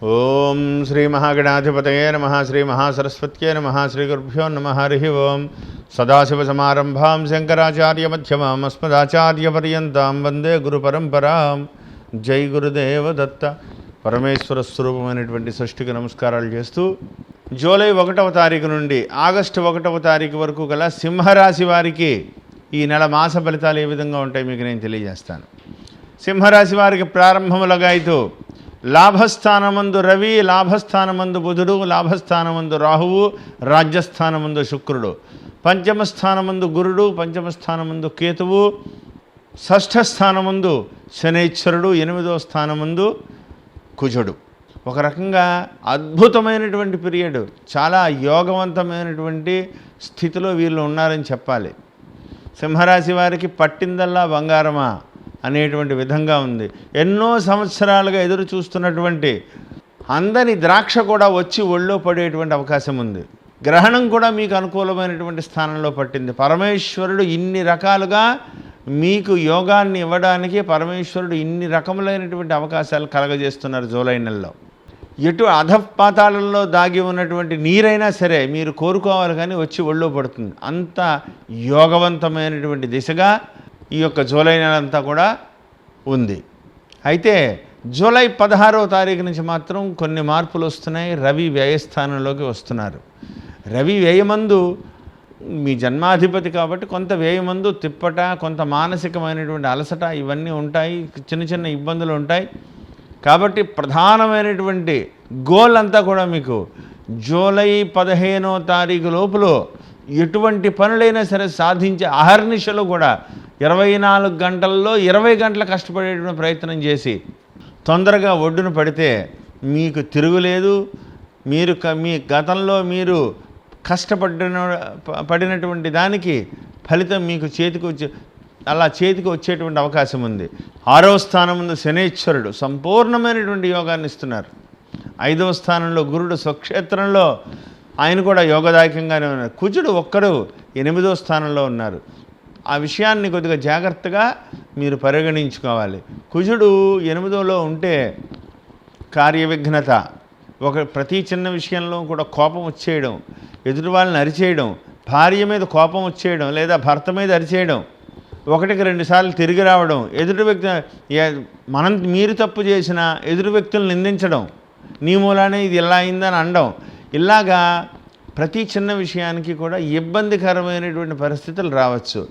ఓం శ్రీ మహాగణాధిపతయే నమః శ్రీ మహాసరస్వత్యే నమః శ్రీ గురుభ్యో నమః హరి ఓం సదాశివసమారంభాం శంకరాచార్యమధ్యమాం అస్మదాచార్యపర్యంతాం వందే గురుపరంపరాం. జై గురుదేవ దత్త. పరమేశ్వర స్వరూపమైనటువంటి సృష్టికి నమస్కారాలు చేస్తూ జూలై 1వ తారీఖు నుండి ఆగస్టు 1వ తారీఖు వరకు గల సింహరాశి వారికి ఈ నెల మాస ఫలితాలు ఏ విధంగా ఉంటాయి మీకు నేను తెలియజేస్తాను. సింహరాశి వారికి ప్రారంభములుగా అయితే లాభస్థానమందు రవి, లాభస్థానమందు బుధుడు, లాభస్థానమందు రాహువు, రాజ్యస్థానమందు శుక్రుడు, పంచమ స్థానమందు గురుడు, పంచమ స్థానమందు కేతువు, షష్ఠ స్థానమందు శనైశ్వరుడు, 8వ స్థానమందు కుజుడు. ఒక రకంగా అద్భుతమైనటువంటి పీరియడ్, చాలా యోగవంతమైనటువంటి స్థితిలో వీళ్ళు ఉన్నారని చెప్పాలి. సింహరాశి వారికి పట్టిందల్లా బంగారమా అనేటువంటి విధంగా ఉంది. ఎన్నో సంవత్సరాలుగా ఎదురు చూస్తున్నటువంటి అందని ద్రాక్ష కూడా వచ్చి ఒళ్ళో పడేటువంటి అవకాశం ఉంది. గ్రహణం కూడా మీకు అనుకూలమైనటువంటి స్థానంలో పట్టింది. పరమేశ్వరుడు ఇన్ని రకాలుగా మీకు యోగాన్ని ఇవ్వడానికి పరమేశ్వరుడు ఇన్ని రకములైనటువంటి అవకాశాలు కలగజేస్తున్నారు జూలై నెలలో. ఎటు అధపాతాళంలో దాగి ఉన్నటువంటి నీరైనా సరే మీరు కోరుకోవాలి కానీ వచ్చి ఒళ్ళో పడుతుంది. అంత యోగవంతమైనటువంటి దిశగా ఈ యొక్క జూలై నెల అంతా కూడా ఉంది. అయితే జూలై 16వ తారీఖు నుంచి మాత్రం కొన్ని మార్పులు వస్తున్నాయి. రవి వ్యయస్థానంలోకి వస్తున్నారు. రవి వ్యయమందు మీ జన్మాధిపతి కాబట్టి కొంత వ్యయమందు తిప్పట, కొంత మానసికమైనటువంటి అలసట ఇవన్నీ ఉంటాయి, చిన్న చిన్న ఇబ్బందులు ఉంటాయి. కాబట్టి ప్రధానమైనటువంటి గోల్ అంతా కూడా మీకు జూలై 15వ తారీఖు లోపల ఎటువంటి పనులైనా సరే సాధించే అహర్నిశలు కూడా 24 గంటల్లో 20 గంటలు కష్టపడేటువంటి ప్రయత్నం చేసి తొందరగా ఒడ్డున పడితే మీకు తిరుగులేదు. మీరు మీ గతంలో మీరు పడినటువంటి దానికి ఫలితం మీకు చేతికి వచ్చేటువంటి అవకాశం ఉంది. 6వ స్థానం ముందు శనైశ్వరుడు సంపూర్ణమైనటువంటి యోగాన్ని ఇస్తున్నారు. 5వ స్థానంలో గురుడు స్వక్షేత్రంలో ఆయన కూడా యోగదాయకంగానే ఉన్నారు. కుజుడు ఒక్కడు 8వ స్థానంలో ఉన్నారు. ఆ విషయాన్ని కొద్దిగా జాగ్రత్తగా మీరు పరిగణించుకోవాలి. కుజుడు 8వ ఉంటే కార్యవిఘ్నత, ప్రతి చిన్న విషయంలో కూడా కోపం వచ్చేయడం, ఎదుటి వాళ్ళని అరిచేయడం, భార్య మీద కోపం వచ్చేయడం లేదా భర్త మీద అరిచేయడం, 1కి 2 సార్లు తిరిగి రావడం, ఎదుటి వ్యక్తి మీరు తప్పు చేసిన ఎదుటి వ్యక్తులను నిందించడం, నీ మూలానే ఇది ఇలా అయిందని అనడం, ఇలాగా ప్రతి చిన్న విషయానికి కూడా ఇబ్బందికరమైనటువంటి పరిస్థితులు రావచ్చు.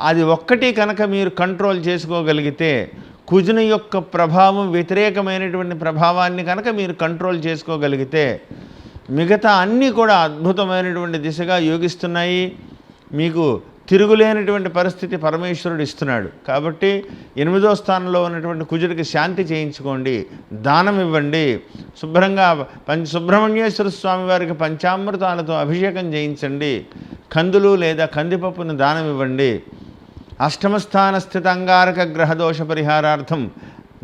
అది ఒక్కటి కనుక మీరు కంట్రోల్ చేసుకోగలిగితే, కుజుని యొక్క ప్రభావం వ్యతిరేకమైనటువంటి ప్రభావాన్ని కనుక మీరు కంట్రోల్ చేసుకోగలిగితే మిగతా అన్నీ కూడా అద్భుతమైనటువంటి దిశగా యోగిస్తున్నాయి. మీకు తిరుగులేనటువంటి పరిస్థితి పరమేశ్వరుడు ఇస్తున్నాడు. కాబట్టి 8వ స్థానంలో ఉన్నటువంటి కుజుడికి శాంతి చేయించుకోండి, దానం ఇవ్వండి, శుభ్రంగా సుబ్రహ్మణ్యేశ్వర స్వామి వారికి పంచామృతాలతో అభిషేకం చేయించండి, కందులు లేదా కందిపప్పును దానం ఇవ్వండి. అష్టమ స్థాన స్థిత అంగారక గ్రహదోష పరిహారార్థం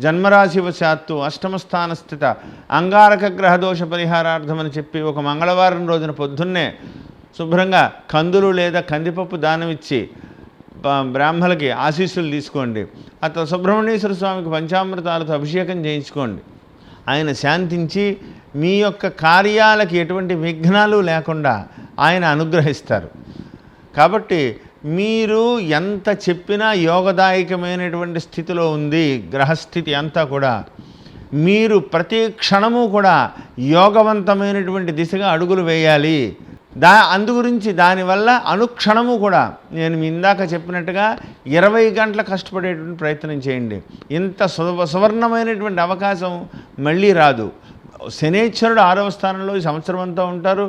జన్మరాశివశాత్తు అష్టమ స్థాన స్థిత అంగారక గ్రహదోష పరిహారార్థం అని చెప్పి ఒక మంగళవారం రోజున పొద్దున్నే శుభ్రంగా కందులు లేదా కందిపప్పు దానం ఇచ్చి బ్రాహ్మణులకి ఆశీస్సులు తీసుకోండి. అతను సుబ్రహ్మణ్యేశ్వర స్వామికి పంచామృతాలతో అభిషేకం చేయించుకోండి. ఆయన శాంతించి మీ యొక్క కార్యాలకి ఎటువంటి విఘ్నాలు లేకుండా ఆయన అనుగ్రహిస్తారు. కాబట్టి మీరు ఎంత చెప్పినా యోగదాయకమైనటువంటి స్థితిలో ఉంది గ్రహస్థితి అంతా కూడా. మీరు ప్రతి క్షణము కూడా యోగవంతమైనటువంటి దిశగా అడుగులు వేయాలి. అందుగురించి దానివల్ల అనుక్షణము కూడా నేను ఇందాక చెప్పినట్టుగా 20 గంటల కష్టపడేటువంటి ప్రయత్నం చేయండి. ఇంత సువర్ణమైనటువంటి అవకాశం మళ్ళీ రాదు. శనైశ్వరుడు 6వ స్థానంలో ఈ సంవత్సరం అంతా ఉంటారు.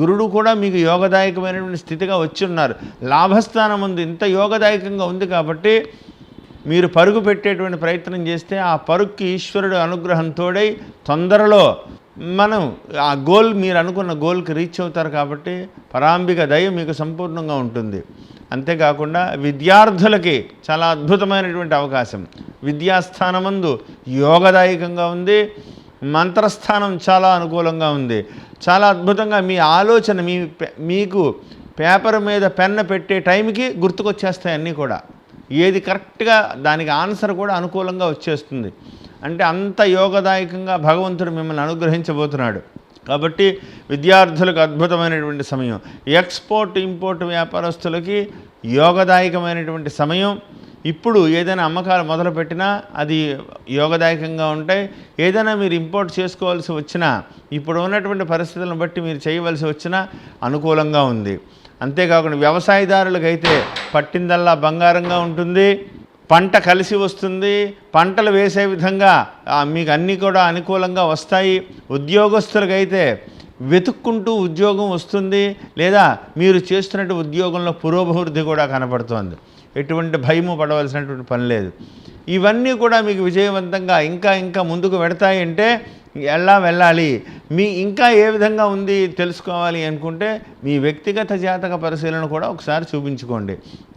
గురుడు కూడా మీకు యోగదాయకమైనటువంటి స్థితిగా వచ్చి ఉన్నారు. లాభస్థానం ఉంది, ఇంత యోగదాయకంగా ఉంది కాబట్టి మీరు పరుగు పెట్టేటువంటి ప్రయత్నం చేస్తే ఆ పరుగుకి ఈశ్వరుడు అనుగ్రహం తోడై తొందరలో మనం ఆ గోల్ మీరు అనుకున్న గోల్కి రీచ్ అవుతారు. కాబట్టి పరాంబిక దయ మీకు సంపూర్ణంగా ఉంటుంది. అంతేకాకుండా విద్యార్థులకి చాలా అద్భుతమైనటువంటి అవకాశం. విద్యాస్థానమందు యోగదాయకంగా ఉంది. మంత్రస్థానం చాలా అనుకూలంగా ఉంది. చాలా అద్భుతంగా మీ ఆలోచన మీకు పేపర్ మీద పెన్ను పెట్టే టైంకి గుర్తుకొచ్చేస్తాయి అన్నీ కూడా. ఏది కరెక్ట్గా దానికి ఆన్సర్ కూడా అనుకూలంగా వచ్చేస్తుంది. అంటే అంత యోగదాయకంగా భగవంతుడు మిమ్మల్ని అనుగ్రహించబోతున్నాడు. కాబట్టి విద్యార్థులకు అద్భుతమైనటువంటి సమయం, ఎక్స్పోర్ట్ ఇంపోర్ట్ వ్యాపారస్తులకి యోగదాయకమైనటువంటి సమయం. ఇప్పుడు ఏదైనా అమ్మకాలు మొదలుపెట్టినా అది యోగదాయకంగా ఉంటాయి. ఏదైనా మీరు ఇంపోర్ట్ చేసుకోవాల్సి వచ్చినా, ఇప్పుడు ఉన్నటువంటి పరిస్థితులను బట్టి మీరు చేయవలసి వచ్చినా అనుకూలంగా ఉంది. అంతేకాకుండా వ్యవసాయదారులకైతే పట్టిందల్లా బంగారంగా ఉంటుంది. పంట కలిసి వస్తుంది. పంటలు వేసే విధంగా మీకు అన్నీ కూడా అనుకూలంగా వస్తాయి. ఉద్యోగస్తులకైతే వెతుక్కుంటూ ఉద్యోగం వస్తుంది, లేదా మీరు చేస్తున్నట్టు ఉద్యోగంలో పురోభివృద్ధి కూడా కనపడుతోంది. ఎటువంటి భయము పడవలసినటువంటి పని లేదు. ఇవన్నీ కూడా మీకు విజయవంతంగా ఇంకా ముందుకు వెడతాయంటే ఎలా వెళ్ళాలి, మీ ఇంకా ఏ విధంగా ఉంది తెలుసుకోవాలి అనుకుంటే మీ వ్యక్తిగత జాతక పరిశీలన కూడా ఒకసారి చూపించుకోండి.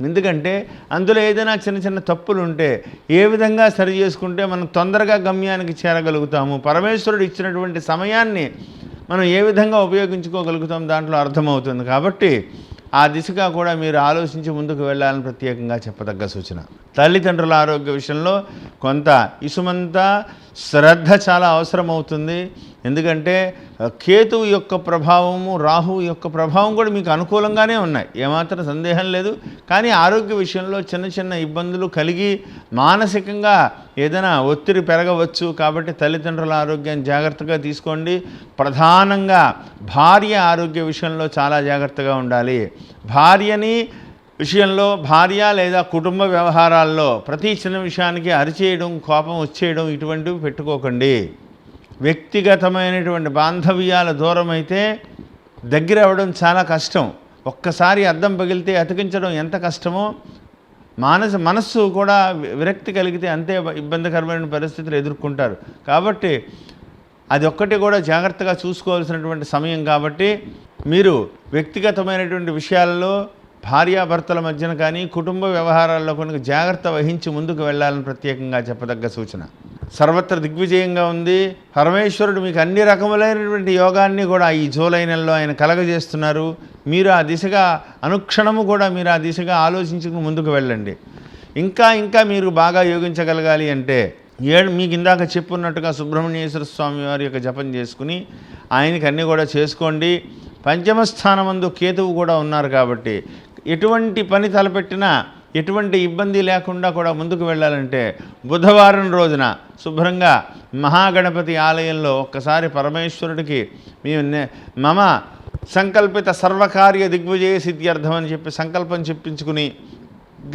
ఎందుకంటే అందులో ఏదైనా చిన్న తప్పులు ఉంటే ఏ విధంగా సరి చేసుకుంటే మనం తొందరగా గమ్యానికి చేరగలుగుతాము, పరమేశ్వరుడు ఇచ్చినటువంటి సమయాన్ని మనం ఏ విధంగా ఉపయోగించుకోగలుగుతాం దాంట్లో అర్థమవుతుంది. కాబట్టి ఆ దిశగా కూడా మీరు ఆలోచించి ముందుకు వెళ్ళాలని ప్రత్యేకంగా చెప్పదగ్గ సూచన. తల్లిదండ్రుల ఆరోగ్య విషయంలో కొంత ఇసుమంత శ్రద్ధ చాలా అవసరమవుతుంది. ఎందుకంటే కేతువు యొక్క ప్రభావము, రాహువు యొక్క ప్రభావం కూడా మీకు అనుకూలంగానే ఉన్నాయి, ఏమాత్రం సందేహం లేదు. కానీ ఆరోగ్య విషయంలో చిన్న ఇబ్బందులు కలిగి మానసికంగా ఏదైనా ఒత్తిడి పెరగవచ్చు. కాబట్టి తల్లిదండ్రుల ఆరోగ్యాన్ని జాగ్రత్తగా తీసుకోండి. ప్రధానంగా భార్య ఆరోగ్య విషయంలో చాలా జాగ్రత్తగా ఉండాలి. భార్య లేదా కుటుంబ వ్యవహారాల్లో ప్రతి చిన్న విషయానికి అరిచేయడం, కోపం వచ్చేయడం ఇటువంటివి పెట్టుకోకండి. వ్యక్తిగతమైనటువంటి బాంధవ్యాల దూరం అయితే దగ్గర అవ్వడం చాలా కష్టం. ఒక్కసారి అద్దం పగిలితే అతికించడం ఎంత కష్టమో మనస్సు కూడా విరక్తి కలిగితే అంతే ఇబ్బందికరమైన పరిస్థితులు ఎదుర్కొంటారు. కాబట్టి అది ఒక్కటి కూడా జాగ్రత్తగా చూసుకోవాల్సినటువంటి సమయం. కాబట్టి మీరు వ్యక్తిగతమైనటువంటి విషయాల్లో భార్యాభర్తల మధ్యన కానీ కుటుంబ వ్యవహారాల్లో కొన్ని జాగ్రత్త వహించి ముందుకు వెళ్ళాలని ప్రత్యేకంగా చెప్పదగ్గ సూచన. సర్వత్ర దిగ్విజయంగా ఉంది. పరమేశ్వరుడు మీకు అన్ని రకములైనటువంటి యోగాన్ని కూడా ఈ జూలై నెలలో ఆయన కలగజేస్తున్నారు. మీరు ఆ దిశగా అనుక్షణము కూడా మీరు ఆ దిశగా ఆలోచించుకుని ముందుకు వెళ్ళండి. ఇంకా మీరు బాగా యోగించగలగాలి అంటే మీకు ఇందాక చెప్పున్నట్టుగా సుబ్రహ్మణ్యేశ్వర స్వామి వారి యొక్క జపం చేసుకుని ఆయనకి అన్నీ కూడా చేసుకోండి. పంచమస్థానమందు కేతువు కూడా ఉన్నారు కాబట్టి ఎటువంటి పని తలపెట్టినా ఎటువంటి ఇబ్బంది లేకుండా కూడా ముందుకు వెళ్ళాలంటే బుధవారం రోజున శుభ్రంగా మహాగణపతి ఆలయంలో ఒక్కసారి పరమేశ్వరుడికి మమ సంకల్పిత సర్వకార్య దిగ్విజయ సిద్ధ్యర్థం అని చెప్పి సంకల్పం చెప్పించుకుని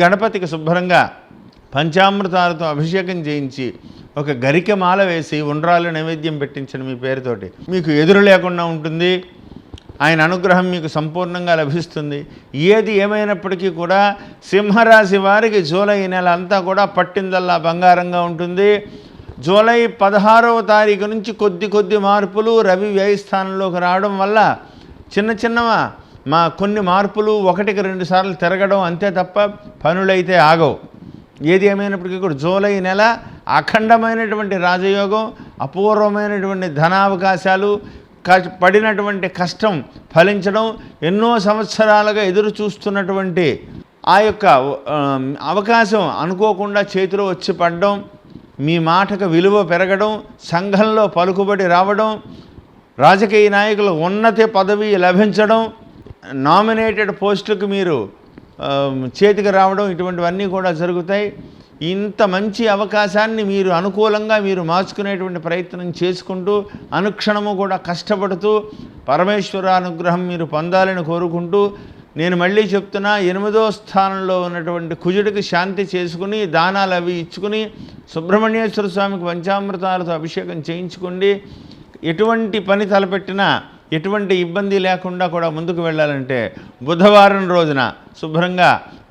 గణపతికి శుభ్రంగా పంచామృతాలతో అభిషేకం చేయించి ఒక గరిక మాల వేసి ఉండ్రాలు నైవేద్యం పెట్టించండి. మీ పేరుతోటి మీకు ఎదురు లేకుండా ఉంటుంది. ఆయన అనుగ్రహం మీకు సంపూర్ణంగా లభిస్తుంది. ఏది ఏమైనప్పటికీ కూడా సింహరాశి వారికి జూలై నెల అంతా కూడా పట్టిందల్లా బంగారంగా ఉంటుంది. జూలై 16వ తారీఖు నుంచి కొద్ది మార్పులు రవి వ్యయస్థానంలోకి రావడం వల్ల కొన్ని మార్పులు 1-2 సార్లు తిరగడం అంతే తప్ప పనులైతే ఆగవు. ఏది ఏమైనప్పటికీ కూడా జూలై నెల అఖండమైనటువంటి రాజయోగం, అపూర్వమైనటువంటి ధనావకాశాలు, పడినటువంటి కష్టం ఫలించడం, ఎన్నో సంవత్సరాలుగా ఎదురు చూస్తున్నటువంటి ఆ యొక్క అవకాశం అనుకోకుండా చేతిలో వచ్చి పడడం, మీ మాటకు విలువ పెరగడం, సంఘంలో పలుకుబడి రావడం, రాజకీయ నాయకులు ఉన్నత పదవి లభించడం, నామినేటెడ్ పోస్టులకు మీరు చేతికి రావడం, ఇటువంటివన్నీ కూడా జరుగుతాయి. ఇంత మంచి అవకాశాన్ని మీరు అనుకూలంగా మీరు మార్చుకునేటువంటి ప్రయత్నం చేసుకుంటూ అనుక్షణము కూడా కష్టపడుతూ పరమేశ్వర అనుగ్రహం మీరు పొందాలని కోరుకుంటూ, నేను మళ్ళీ చెప్తున్నా, 8వ స్థానంలో ఉన్నటువంటి కుజుడికి శాంతి చేసుకుని దానాలు అవి ఇచ్చుకుని సుబ్రహ్మణ్యేశ్వర స్వామికి పంచామృతాలతో అభిషేకం చేయించుకోండి. ఎటువంటి పని తలపెట్టినా ఎటువంటి ఇబ్బంది లేకుండా కూడా ముందుకు వెళ్ళాలంటే బుధవారం రోజున శుభ్రంగా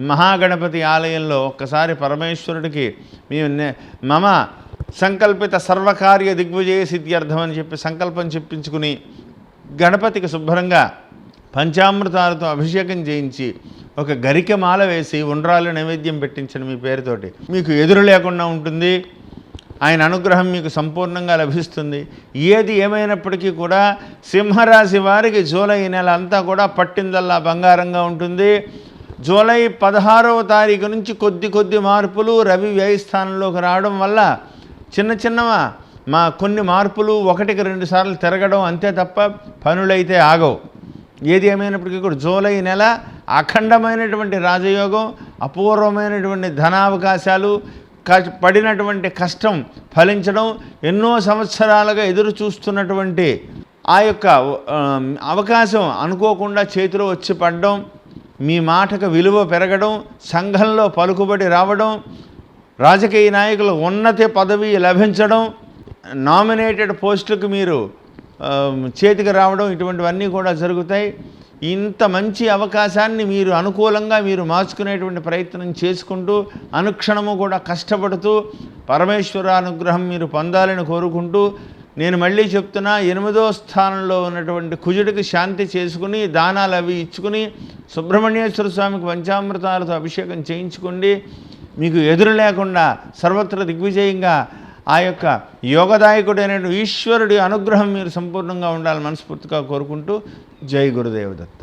మహాగణపతి ఆలయంలో ఒక్కసారి పరమేశ్వరుడికి మమ సంకల్పిత సర్వకార్య దిగ్విజయ సిద్ధ్యర్థం అని చెప్పి సంకల్పం చెప్పించుకుని గణపతికి శుభ్రంగా పంచామృతాలతో అభిషేకం చేయించి ఒక గరిక మాల వేసి ఉండ్రాలు నైవేద్యం పెట్టించండి. మీ పేరుతోటి మీకు ఎదురు లేకుండా ఉంటుంది. ఆయన అనుగ్రహం మీకు సంపూర్ణంగా లభిస్తుంది. ఏది ఏమైనప్పటికీ కూడా సింహరాశి వారికి జూలై నెల అంతా కూడా పట్టిందల్లా బంగారంగా ఉంటుంది. జూలై 16వ తారీఖు నుంచి కొద్ది మార్పులు రవి వ్యయస్థానంలోకి రావడం వల్ల చిన్నవా కొన్ని మార్పులు 1-2 సార్లు తిరగడం అంతే తప్ప పనులైతే ఆగవు. ఏది ఏమైనప్పటికీ కూడా జూలై నెల అఖండమైనటువంటి రాజయోగం, అపూర్వమైనటువంటి ధనావకాశాలు, పడినటువంటి కష్టం ఫలించడం, ఎన్నో సంవత్సరాలుగా ఎదురు చూస్తున్నటువంటి ఆ యొక్క అవకాశం అనుకోకుండా చేతిలో వచ్చి పడడం, మీ మాటకు విలువ పెరగడం, సంఘంలో పలుకుబడి రావడం, రాజకీయ నాయకులు ఉన్నత పదవి లభించడం, నామినేటెడ్ పోస్టులకు మీరు చేతికి రావడం, ఇటువంటివన్నీ కూడా జరుగుతాయి. ఇంత మంచి అవకాశాన్ని మీరు అనుకూలంగా మీరు మార్చుకునేటువంటి ప్రయత్నం చేసుకుంటూ అనుక్షణము కూడా కష్టపడుతూ పరమేశ్వర అనుగ్రహం మీరు పొందాలని కోరుకుంటూ, నేను మళ్ళీ చెప్తున్నా, 8వ స్థానంలో ఉన్నటువంటి కుజుడికి శాంతి చేసుకుని దానాలు అవి ఇచ్చుకుని సుబ్రహ్మణ్యేశ్వర స్వామికి పంచామృతాలతో అభిషేకం చేయించుకోండి. మీకు ఎదురు లేకుండా సర్వత్ర దిగ్విజయంగా ఆ యొక్క యోగదాయకుడైన ఈశ్వరుడి అనుగ్రహం మీరు సంపూర్ణంగా ఉండాలని మనస్ఫూర్తిగా కోరుకుంటూ జై గురుదేవదత్త.